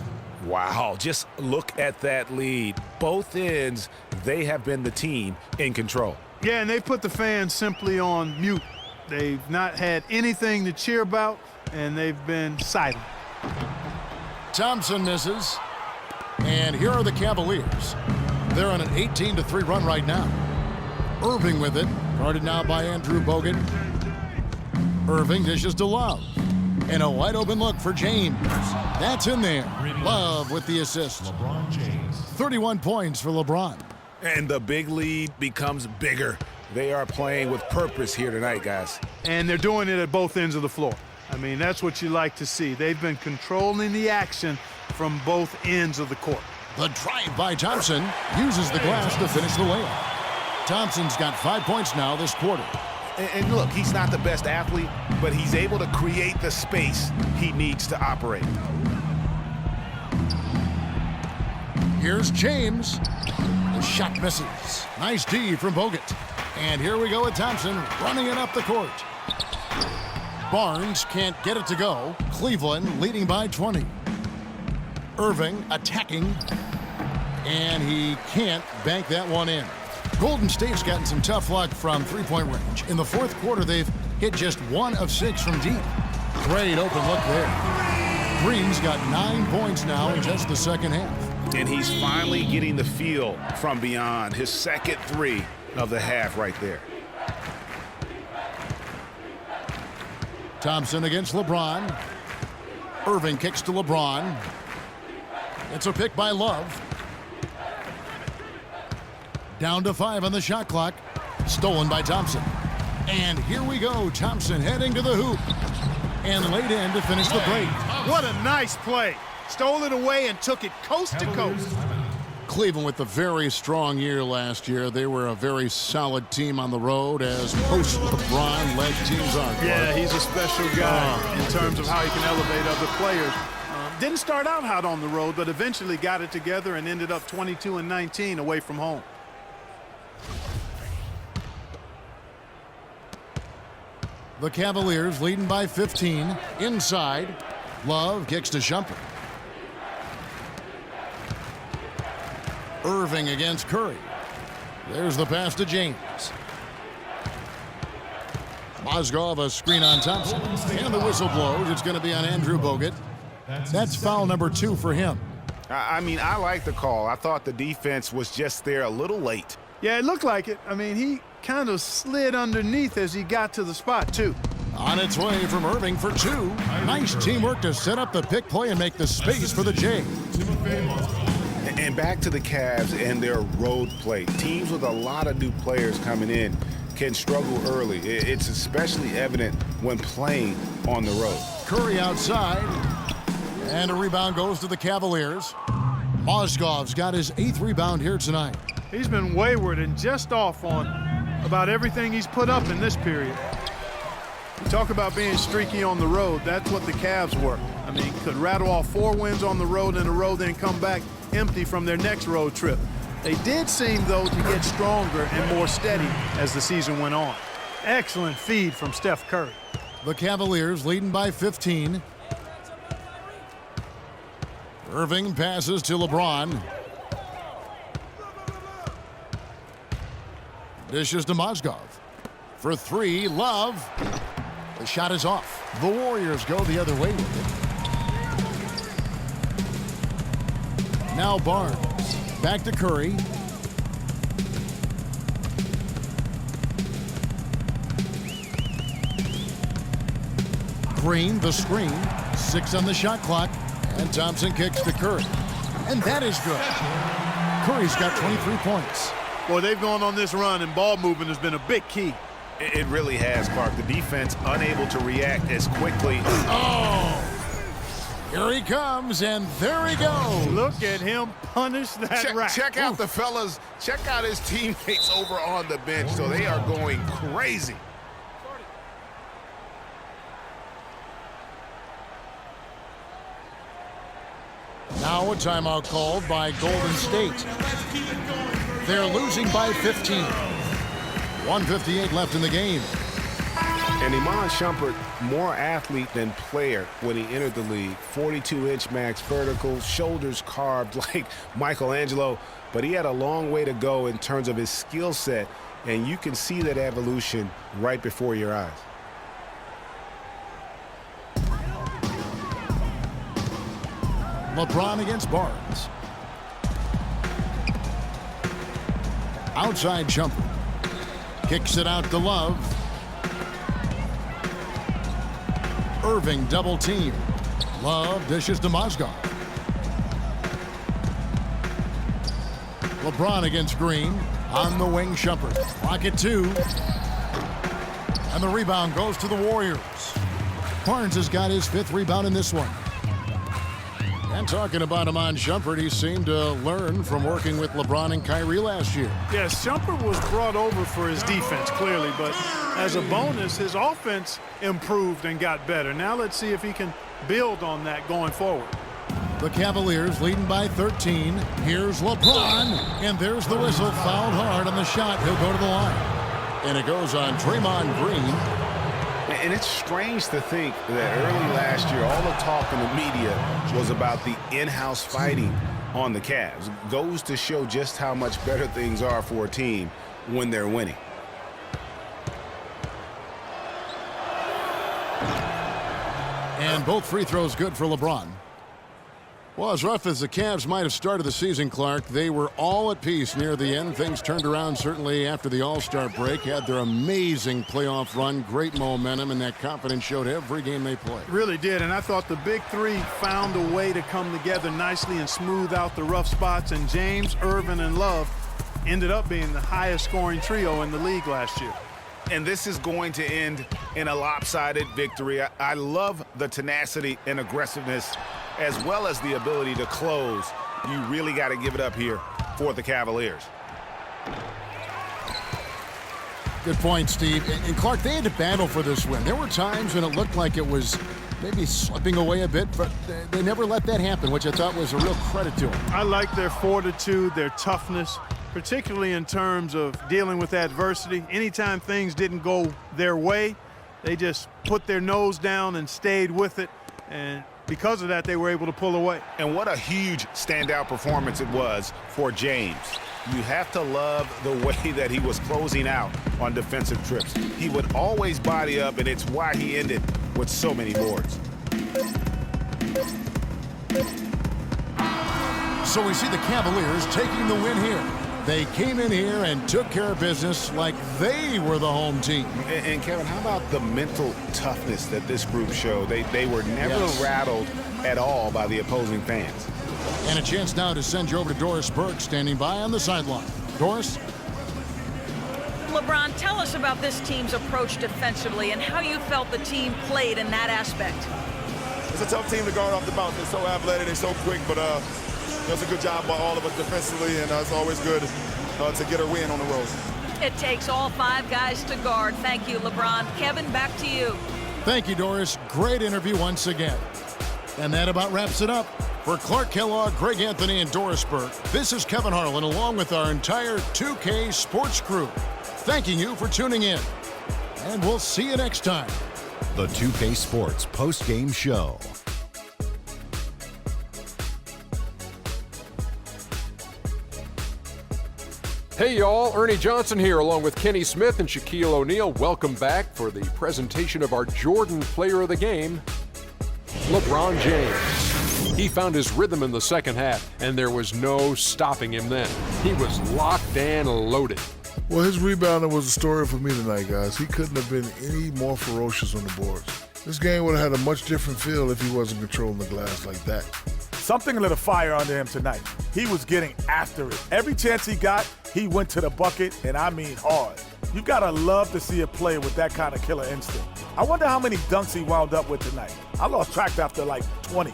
Wow, just look at that lead. Both ends, they have been the team in control. Yeah, and they put the fans simply on mute. They've not had anything to cheer about, and they've been silent. Thompson misses. And here are the Cavaliers. They're on an 18-3 run right now. Irving with it. Guarded now by Andrew Bogut. Irving dishes to Love. And a wide open look for James. That's in there. Love with the assist. LeBron James. 31 points for LeBron. And the big lead becomes bigger. They are playing with purpose here tonight, guys. And they're doing it at both ends of the floor. I mean, that's what you like to see. They've been controlling the action from both ends of the court. The drive by Thompson uses the glass to finish the layup. Thompson's got 5 points now this quarter. And look, he's not the best athlete, but he's able to create the space he needs to operate. Here's James. The shot misses. Nice D from Bogut. And here we go with Thompson running it up the court. Barnes can't get it to go. Cleveland leading by 20. Irving attacking. And he can't bank that one in. Golden State's gotten some tough luck from three-point range. In the fourth quarter, they've hit just 1 of 6 from deep. Great open look there. Green's got 9 points now in just the second half. And he's finally getting the feel from beyond. His second three of the half right there. Thompson against LeBron. Irving kicks to LeBron. It's a pick by Love. Down to 5 on the shot clock. Stolen by Thompson. And here we go. Thompson heading to the hoop. And laid in to finish the break. What a nice play. Stole it away and took it coast to coast. Cleveland with a very strong year last year. They were a very solid team on the road, as most LeBron-led teams are. Yeah, he's a special guy in terms of how he can elevate other players. Didn't start out hot on the road, but eventually got it together and ended up 22-19 away from home. The Cavaliers leading by 15. Inside, Love kicks to Shumpert. Irving against Curry. There's the pass to James. Mozgov a screen on Thompson. And the whistle blows. It's going to be on Andrew Bogut. That's foul number 2 for him. I mean, I like the call. I thought the defense was just there a little late. Yeah, it looked like it. I mean, he kind of slid underneath as he got to the spot, too. On its way from Irving for 2. Nice teamwork to set up the pick play and make the space for the J. And back to the Cavs and their road play. Teams with a lot of new players coming in can struggle early. It's especially evident when playing on the road. Curry outside. And a rebound goes to the Cavaliers. Mozgov's got his 8th rebound here tonight. He's been wayward and just off on about everything he's put up in this period. You talk about being streaky on the road. That's what the Cavs were. I mean, could rattle off 4 wins on the road in a row, then come back empty from their next road trip. They did seem, though, to get stronger and more steady as the season went on. Excellent feed from Steph Curry. The Cavaliers leading by 15. Irving passes to LeBron. Dishes to Mozgov. For 3, Love. The shot is off. The Warriors go the other way with it. Now Barnes. Back to Curry. Green, the screen. 6 on the shot clock. And Thompson kicks to Curry. And that is good. Curry's got 23 points. Boy, they've gone on this run, and ball movement has been a big key. It really has, Clark. The defense unable to react as quickly. Oh! Here he comes, and there he goes. Look at him punish that rack. Check out the fellas. Check out his teammates over on the bench. So they are going crazy. Now a timeout called by Golden State. They're losing by 15. 1:58 left in the game. And Iman Shumpert, more athlete than player when he entered the league. 42-inch max vertical, shoulders carved like Michelangelo, but he had a long way to go in terms of his skill set, and you can see that evolution right before your eyes. LeBron against Barnes. Outside jumper. Kicks it out to Love. Irving double team. Love dishes to Mozgov. LeBron against Green. On the wing, Shumpert. Clock at 2. And the rebound goes to the Warriors. Barnes has got his 5th rebound in this one. And talking about Iman Shumpert, he seemed to learn from working with LeBron and Kyrie last year. Yes, Shumpert was brought over for his defense, clearly, but as a bonus, his offense improved and got better. Now let's see if he can build on that going forward. The Cavaliers leading by 13. Here's LeBron, and there's the whistle. Fouled hard on the shot. He'll go to the line. And it goes on Draymond Green. And it's strange to think that early last year, all the talk in the media was about the in-house fighting on the Cavs. Goes to show just how much better things are for a team when they're winning. And both free throws good for LeBron. Well, as rough as the Cavs might have started the season, Clark, they were all at peace near the end. Things turned around certainly after the All-Star break. Had their amazing playoff run, great momentum, and that confidence showed every game they played. Really did, and I thought the big three found a way to come together nicely and smooth out the rough spots, and James, Irvin, and Love ended up being the highest scoring trio in the league last year. And this is going to end in a lopsided victory. I love the tenacity and aggressiveness as well as the ability to close. You really got to give it up here for the Cavaliers. Good point, Steve. And Clark, they had to battle for this win. There were times when it looked like it was maybe slipping away a bit, but they never let that happen, which I thought was a real credit to them. I like their fortitude, their toughness, particularly in terms of dealing with adversity. Anytime things didn't go their way, they just put their nose down and stayed with it, and because of that, they were able to pull away. And what a huge standout performance it was for James. You have to love the way that he was closing out on defensive trips. He would always body up, and it's why he ended with so many boards. So we see the Cavaliers taking the win here. They came in here and took care of business like they were the home team. And Kevin, how about the mental toughness that this group showed? They were never rattled at all by the opposing fans. And a chance now to send you over to Doris Burke, standing by on the sideline. Doris? LeBron, tell us about this team's approach defensively and how you felt the team played in that aspect. It's a tough team to guard off the bounce. They're so athletic, they're so quick, but that's a good job by all of us defensively, and it's always good to get a win on the road. It takes all 5 guys to guard. Thank you, LeBron. Kevin, back to you. Thank you, Doris. Great interview once again. And that about wraps it up. For Clark Kellogg, Greg Anthony, and Doris Burke, this is Kevin Harlan along with our entire 2K Sports crew, thanking you for tuning in. And we'll see you next time. The 2K Sports Postgame Show. Hey y'all, Ernie Johnson here along with Kenny Smith and Shaquille O'Neal. Welcome back for the presentation of our Jordan Player of the Game, LeBron James. He found his rhythm in the second half, and there was no stopping him then. He was locked and loaded. Well, his rebounding was a story for me tonight, guys. He couldn't have been any more ferocious on the boards. This game would have had a much different feel if he wasn't controlling the glass like that. Something lit a fire under him tonight. He was getting after it. Every chance he got, he went to the bucket, and I mean hard. You gotta love to see a player with that kind of killer instinct. I wonder how many dunks he wound up with tonight. I lost track after like 20.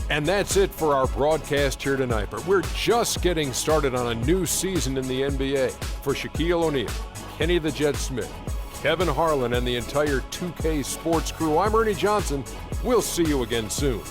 And that's it for our broadcast here tonight, but we're just getting started on a new season in the NBA. For Shaquille O'Neal, Kenny the Jet Smith, Kevin Harlan, and the entire 2K Sports crew, I'm Ernie Johnson. We'll see you again soon.